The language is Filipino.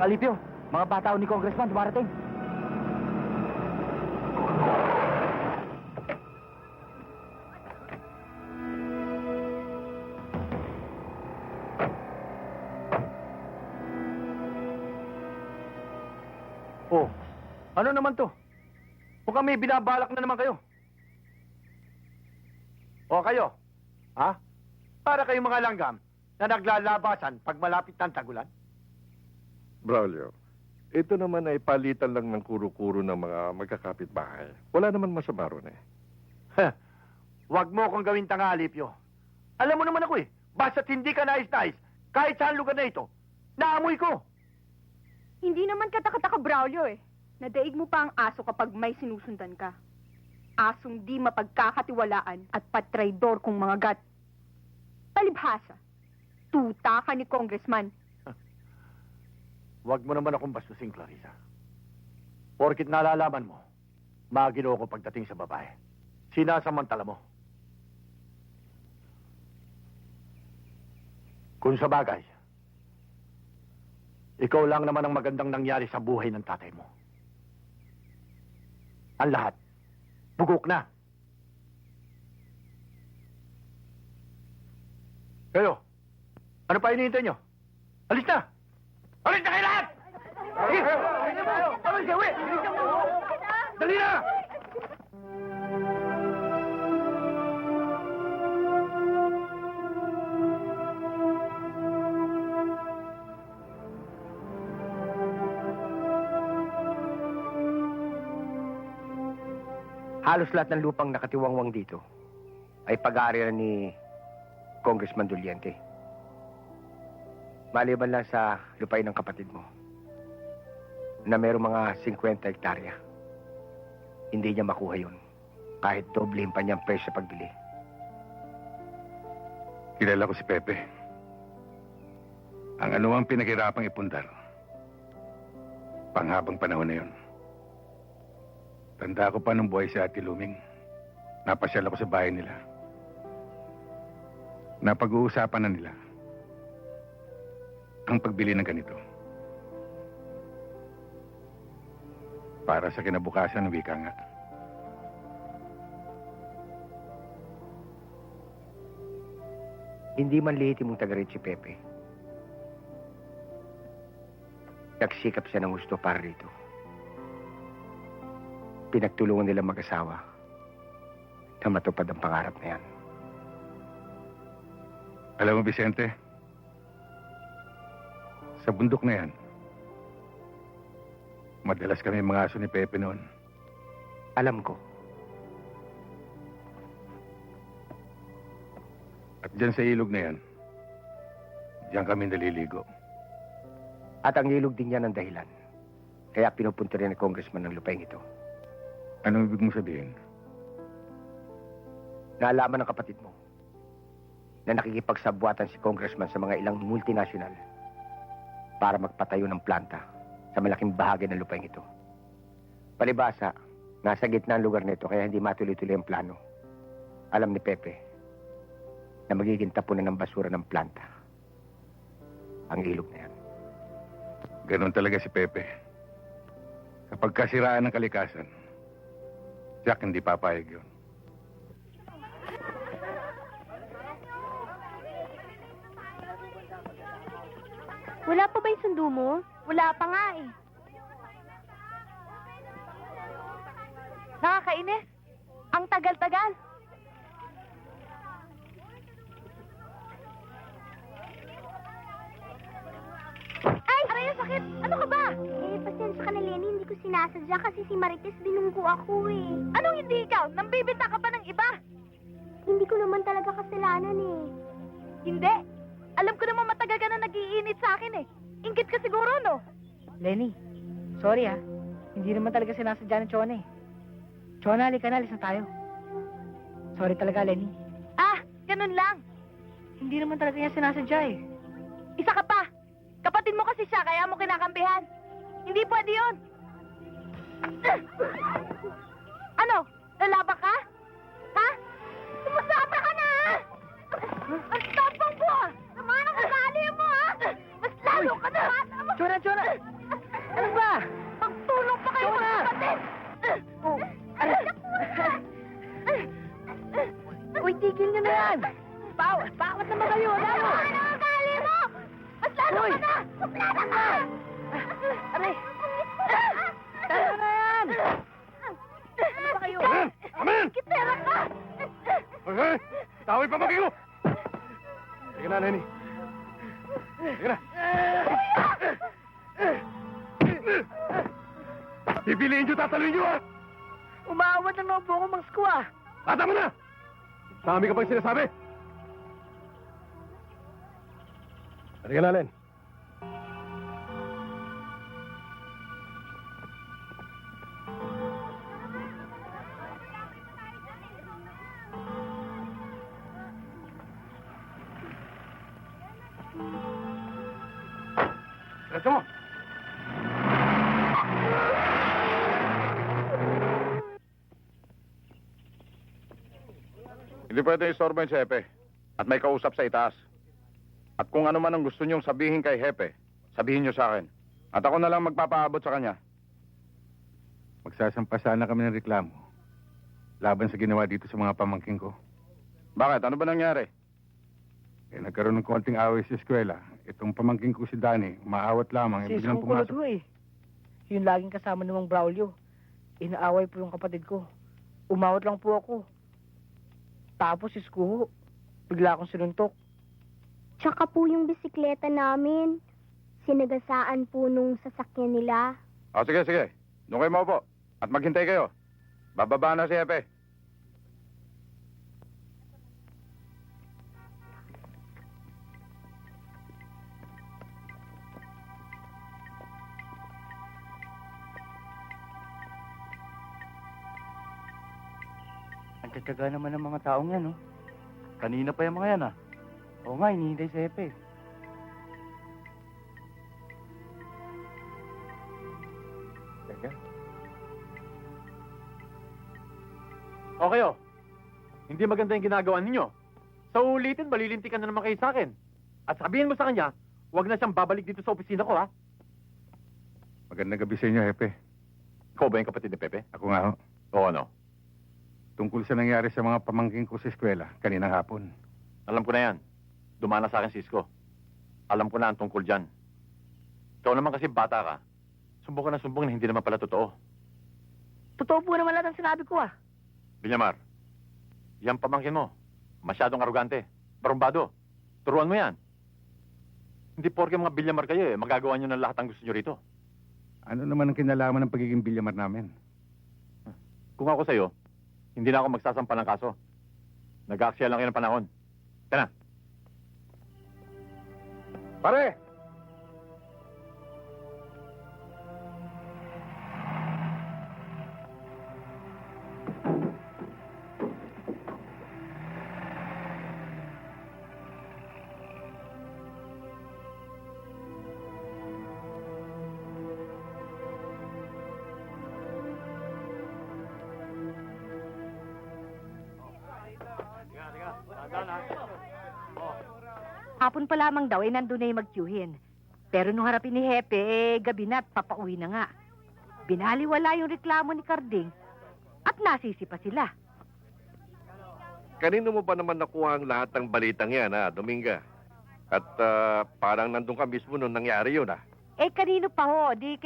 Mang Alipio, mga bata ni Congressman dumarating. Oh, ano naman to? Mukhang may binabalak na naman kayo. O kayo, ha? Para kayong mga langgam na naglalabasan pag malapit ng tagulan? Braulio, ito naman ay palitan lang ng kuro-kuro ng mga magkakapit-bahay. Wala naman masama ron eh. Huwag mo akong gawin tanga, Alipio. Alam mo naman ako eh, basta't hindi ka nais-nais, kahit saan lugar na ito, naamoy ko. Hindi naman katakataka, Braulio eh. Nadaig mo pa ang aso kapag may sinusundan ka. Asong di mapagkakatiwalaan at patraidor kung mga gat. Palibhasa, tuta ka ni Congressman. Huwag mo naman akong bastusin, Clarissa. Porkit nalalaman mo, magino ko pagdating sa babae. Sinasamantala mo. Kung sa bagay, ikaw lang naman ang magandang nangyari sa buhay ng tatay mo. Ang lahat, bugok na. Kayo, ano pa hinihintay nyo? Alis na! Alis na kayo lahat! Alis na, uwi! Dali na! Halos lahat ng lupang nakatiwangwang dito ay pag-aari ni Congressman Doliente. Maliban lang sa lupain ng kapatid mo na mayroong mga 50 hektarya. Hindi niya makuha yun kahit doblehin pa niyang presyo sa pagbili. Kilala ko si Pepe. Ang anuang pinaghirapang ipundar. Panghabang panahon na yun. Tanda ko pa nung buhay si Ate Luming. Napasyal ako sa bahay nila. Napag-uusapan na nila ang pagbili ng ganito. Para sa kinabukasan ng wika nga. Hindi man lihitin mong taga-rin si Pepe. Nagsikap siya ng gusto para rito. Pinagtulungan nila mag-asawa na matupad ang pangarap na yan. Alam mo, Vicente, sa bundok na yan, madalas kami mga aso ni Pepe noon. Alam ko. At dyan sa ilog na yan, dyan kami naliligo. At ang ilog din yan ang dahilan. Kaya pinupunta rin ng congressman ng lupain ito. Anong ibig mong sabihin? Naalaman ng kapatid mo na nakikipagsabwatan si congressman sa mga ilang multinasyonal para magpatayo ng planta sa malaking bahagi ng lupain ito. Palibasa, nasa gitna ang lugar nito kaya hindi matuloy-tuloy ang plano. Alam ni Pepe na magiging tapunan ng basura ng planta ang ilog na yan. Ganon talaga si Pepe. Kapag kasiraan ng kalikasan, Jack, hindi papayag yun. Wala pa ba yung sundo mo? Wala pa nga eh. Nakakainis. Ang tagal-tagal. Ay! Aray, ang sakit! Ano ka ba? Eh, pasensya ka na, Lenny. Hindi ko sinasadya kasi si Marites binunggo ako eh. Anong hindi ikaw? Nambibita ka pa ng iba? Hindi ko naman talaga kasalanan eh. Hindi. Alam ko naman matagal ka na nag-iinit sa akin eh. Ingkit ka siguro, no? Lenny, sorry ah. Hindi naman talaga sinasadya ni Chona eh. Chona, halika na. Alis na tayo. Sorry talaga, Lenny. Ah, ganun lang. Hindi naman talaga niya sinasadya eh. Isa ka pa. Kapatid mo kasi siya, kaya mo kinakampihan. Hindi pwede yun. Ano? Lalaba ka? Ha? Sumasabra ka na, ha? Ang tapang mo, ah! Naman ang ugali mo, ha? Mas lalo ka na, ha? Chona, Chona! Hoy! Suplada ka! Aray! Tara na yan! Ano ba kayo? Amen! Kitera ka! Okay, tawag pa ko! Sige na, Lenny. Sige na. Pipiliin nyo, tataluin nyo, ha? Umaawat na naman po ako, Mang Squaw, ah. Tama na! Dami ka pang sinasabi. Sige na, Len. Diretso mo! Hindi pwede istorbo yung si Hepe. At may kausap sa itaas. At kung ano man ang gusto niyong sabihin kay Hepe, sabihin niyo sa akin. At ako na lang magpapaabot sa kanya. Magsasampa sana kami ng reklamo. Laban sa ginawa dito sa mga pamangking ko. Bakit? Ano ba nangyari? Nagkaroon ng konting away sa eskwela. Itong pamangking ko si Danny, maawat lamang. Si biglang Isko kulot ho eh. Yung laging kasama namang Braulio. Inaaway po yung kapatid ko. Umawat lang po ako. Tapos si Isko ho, bigla akong sinuntok. Tsaka po yung bisikleta namin. Sinagasaan po nung sasakyan nila. Sige, sige. Doon kayo maupo. At maghintay kayo. Bababa na si Hepe. Ang tataga naman ng mga taong yan, no? Kanina pa yung mga yan, ah. Oo nga, hinihintay si Hepe. Teka. Okay, oh. Hindi maganda yung ginagawa ninyo. Sa ulitin, malilintikan na naman kayo sa akin. At sabihin mo sa kanya, huwag na siyang babalik dito sa opisina ko, ha? Magandang gabi sa inyo, Hepe. Ikaw ba yung kapatid ni Pepe? Ako nga ho. Oo, ano? Tungkol sa nangyari sa mga pamangking ko sa eskwela, kaninang hapon. Alam ko na yan. Dumana sa akin, Cisco. Alam ko na ang tungkol dyan. Ikaw naman kasi bata ka. Sumbong ka na sumbong na hindi naman pala totoo. Totoo po naman lahat ang sinabi ko ah. Bilyamar, yan pamangkin mo. Masyadong arugante. Barumbado. Turuan mo yan. Hindi porke mga Bilyamar kayo eh. Magagawa nyo ng lahat ang gusto nyo rito. Ano naman ang kinalaman ng pagiging bilyamar namin? Kung ako sa'yo, hindi na ako magsasampa ng kaso. Nag-aaksaya lang kayo ng panahon. Tara. Pare! Hapon pa lamang daw, nandun na yung mag-queuehin. Pero nung harapin ni Hepe, gabi na at papauwi na nga. Binaliwala yung reklamo ni Carding at nasisi pa sila. Kanino mo ba naman nakuha ang lahat ng balitang yan, ha, Dominga? At parang nandun ka mismo nung nangyari yun, ha? Kanino pa ho, di kay